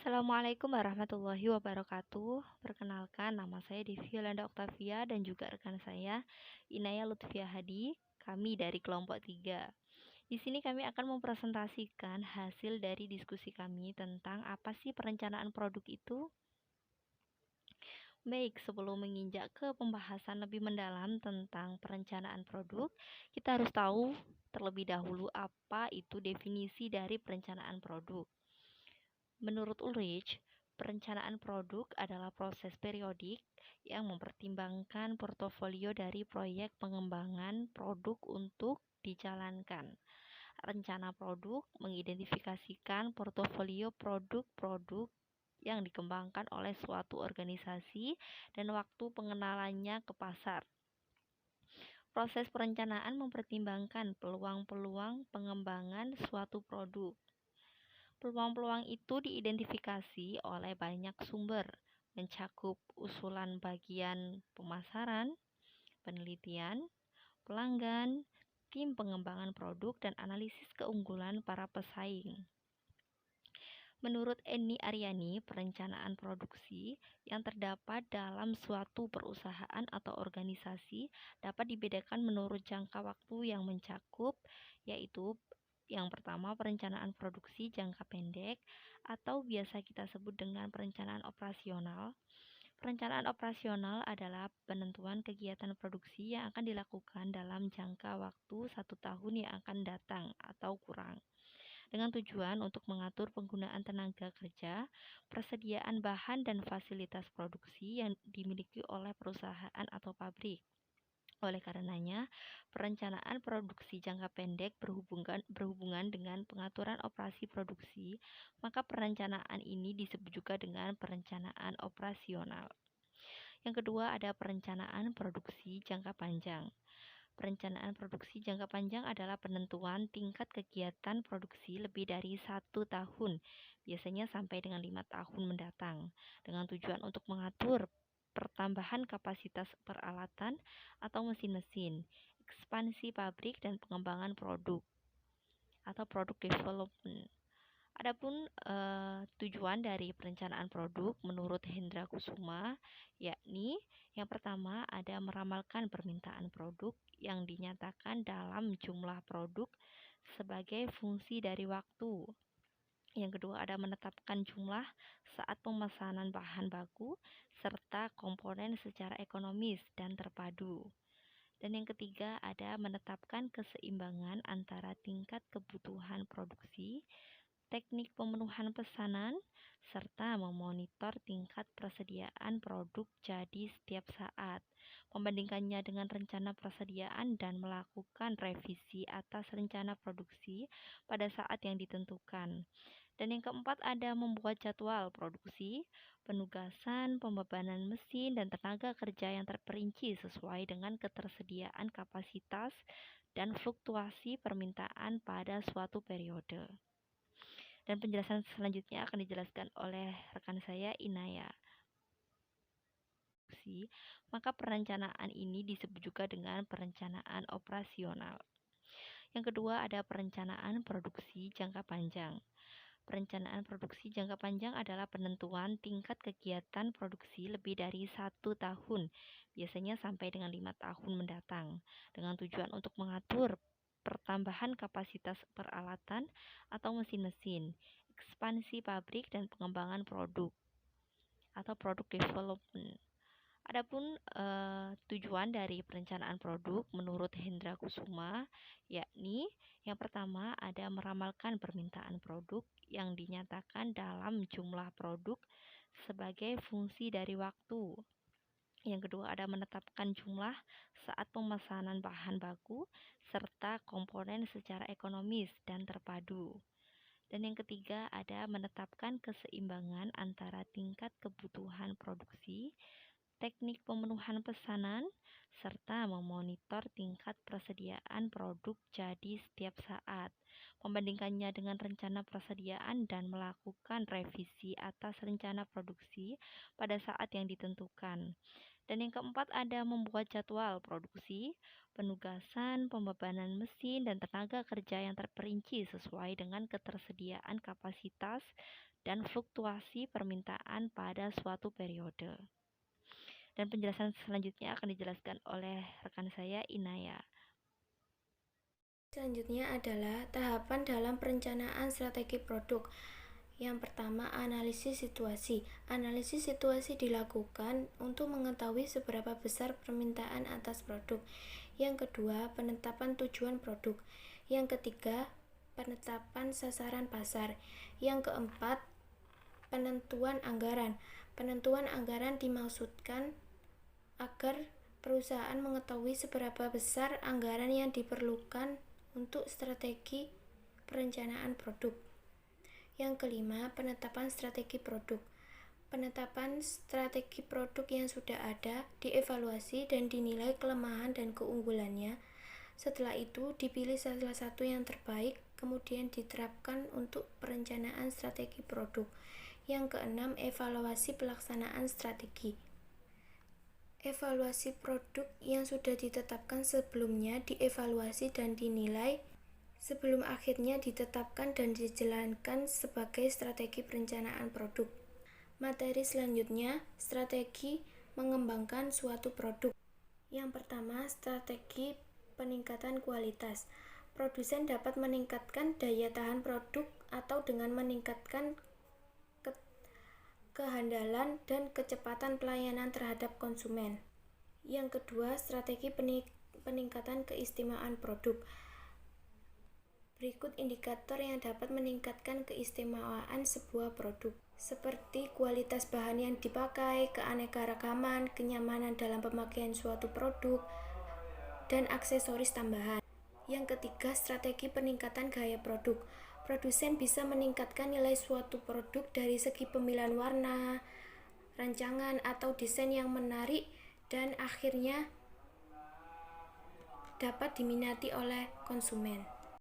Assalamualaikum warahmatullahi wabarakatuh. Perkenalkan, nama saya Devi Yolanda Oktavia dan juga rekan saya Inaya Lutfia Hadi. Kami dari kelompok 3. Di sini kami akan mempresentasikan hasil dari diskusi kami tentang apa sih perencanaan produk itu. Baik, sebelum menginjak ke pembahasan lebih mendalam tentang perencanaan produk, kita harus tahu terlebih dahulu apa itu definisi dari perencanaan produk. Menurut Ulrich, perencanaan produk adalah proses periodik yang mempertimbangkan portofolio dari proyek pengembangan produk untuk dijalankan. Rencana produk mengidentifikasikan portofolio produk-produk yang dikembangkan oleh suatu organisasi dan waktu pengenalannya ke pasar. Proses perencanaan mempertimbangkan peluang-peluang pengembangan suatu produk. Peluang-peluang itu diidentifikasi oleh banyak sumber, mencakup usulan bagian pemasaran, penelitian, pelanggan, tim pengembangan produk, dan analisis keunggulan para pesaing. Menurut Eni Aryani, perencanaan produksi yang terdapat dalam suatu perusahaan atau organisasi dapat dibedakan menurut jangka waktu yang mencakup, yaitu yang pertama, perencanaan produksi jangka pendek atau biasa kita sebut dengan perencanaan operasional. Perencanaan operasional adalah penentuan kegiatan produksi yang akan dilakukan dalam jangka waktu 1 tahun yang akan datang atau kurang, dengan tujuan untuk mengatur penggunaan tenaga kerja, persediaan bahan dan fasilitas produksi yang dimiliki oleh perusahaan atau pabrik. Oleh karenanya, perencanaan produksi jangka pendek berhubungan dengan pengaturan operasi produksi, maka perencanaan ini disebut juga dengan perencanaan operasional. Yang kedua ada perencanaan produksi jangka panjang. Perencanaan produksi jangka panjang adalah penentuan tingkat kegiatan produksi lebih dari 1 tahun, biasanya sampai dengan 5 tahun mendatang, dengan tujuan untuk mengatur pertambahan kapasitas peralatan atau mesin-mesin, ekspansi pabrik dan pengembangan produk atau product development. Adapun tujuan dari perencanaan produk menurut Hendra Kusuma, yakni yang pertama ada meramalkan permintaan produk yang dinyatakan dalam jumlah produk sebagai fungsi dari waktu. Yang kedua ada menetapkan jumlah saat pemesanan bahan baku serta komponen secara ekonomis dan terpadu. Dan yang ketiga ada menetapkan keseimbangan antara tingkat kebutuhan produksi, teknik pemenuhan pesanan, serta memonitor tingkat persediaan produk jadi setiap saat, membandingkannya dengan rencana persediaan dan melakukan revisi atas rencana produksi pada saat yang ditentukan. Dan yang keempat ada membuat jadwal produksi, penugasan, pembebanan mesin, dan tenaga kerja yang terperinci sesuai dengan ketersediaan kapasitas dan fluktuasi permintaan pada suatu periode. Dan penjelasan selanjutnya akan dijelaskan oleh rekan saya Inaya. Maka perencanaan ini disebut juga dengan perencanaan operasional. Yang kedua ada perencanaan produksi jangka panjang. Perencanaan produksi jangka panjang adalah penentuan tingkat kegiatan produksi lebih dari 1 tahun, biasanya sampai dengan 5 tahun mendatang, dengan tujuan untuk mengatur pertambahan kapasitas peralatan atau mesin-mesin, ekspansi pabrik dan pengembangan produk atau product development. Adapun tujuan dari perencanaan produk menurut Hendra Kusuma, yakni yang pertama ada meramalkan permintaan produk yang dinyatakan dalam jumlah produk sebagai fungsi dari waktu. Yang kedua ada menetapkan jumlah saat pemesanan bahan baku serta komponen secara ekonomis dan terpadu. Dan yang ketiga ada menetapkan keseimbangan antara tingkat kebutuhan produksi, teknik pemenuhan pesanan, serta memonitor tingkat persediaan produk jadi setiap saat, membandingkannya dengan rencana persediaan dan melakukan revisi atas rencana produksi pada saat yang ditentukan. Dan yang keempat ada membuat jadwal produksi, penugasan, pembebanan mesin, dan tenaga kerja yang terperinci sesuai dengan ketersediaan kapasitas dan fluktuasi permintaan pada suatu periode. Dan penjelasan selanjutnya akan dijelaskan oleh rekan saya, Inaya. Selanjutnya adalah tahapan dalam perencanaan strategi produk. Yang pertama, analisis situasi. Analisis situasi dilakukan untuk mengetahui seberapa besar permintaan atas produk. Yang kedua, penetapan tujuan produk. Yang ketiga, penetapan sasaran pasar. Yang keempat, penentuan anggaran. Penentuan anggaran dimaksudkan agar perusahaan mengetahui seberapa besar anggaran yang diperlukan untuk strategi perencanaan produk. Yang kelima, penetapan strategi produk. Penetapan strategi produk yang sudah ada dievaluasi dan dinilai kelemahan dan keunggulannya. Setelah itu, dipilih salah satu yang terbaik, kemudian diterapkan untuk perencanaan strategi produk. Yang keenam, evaluasi pelaksanaan strategi. Evaluasi produk yang sudah ditetapkan sebelumnya dievaluasi dan dinilai sebelum akhirnya ditetapkan dan dijalankan sebagai strategi perencanaan produk. Materi selanjutnya, strategi mengembangkan suatu produk. Yang pertama, strategi peningkatan kualitas. Produsen dapat meningkatkan daya tahan produk atau dengan meningkatkan kehandalan dan kecepatan pelayanan terhadap konsumen. Yang kedua, strategi peningkatan keistimewaan produk. Berikut indikator yang dapat meningkatkan keistimewaan sebuah produk, seperti kualitas bahan yang dipakai, keanekaragaman, kenyamanan dalam pemakaian suatu produk, dan aksesoris tambahan. Yang ketiga, strategi peningkatan gaya produk. Produsen bisa meningkatkan nilai suatu produk dari segi pemilihan warna, rancangan, atau desain yang menarik dan akhirnya dapat diminati oleh konsumen.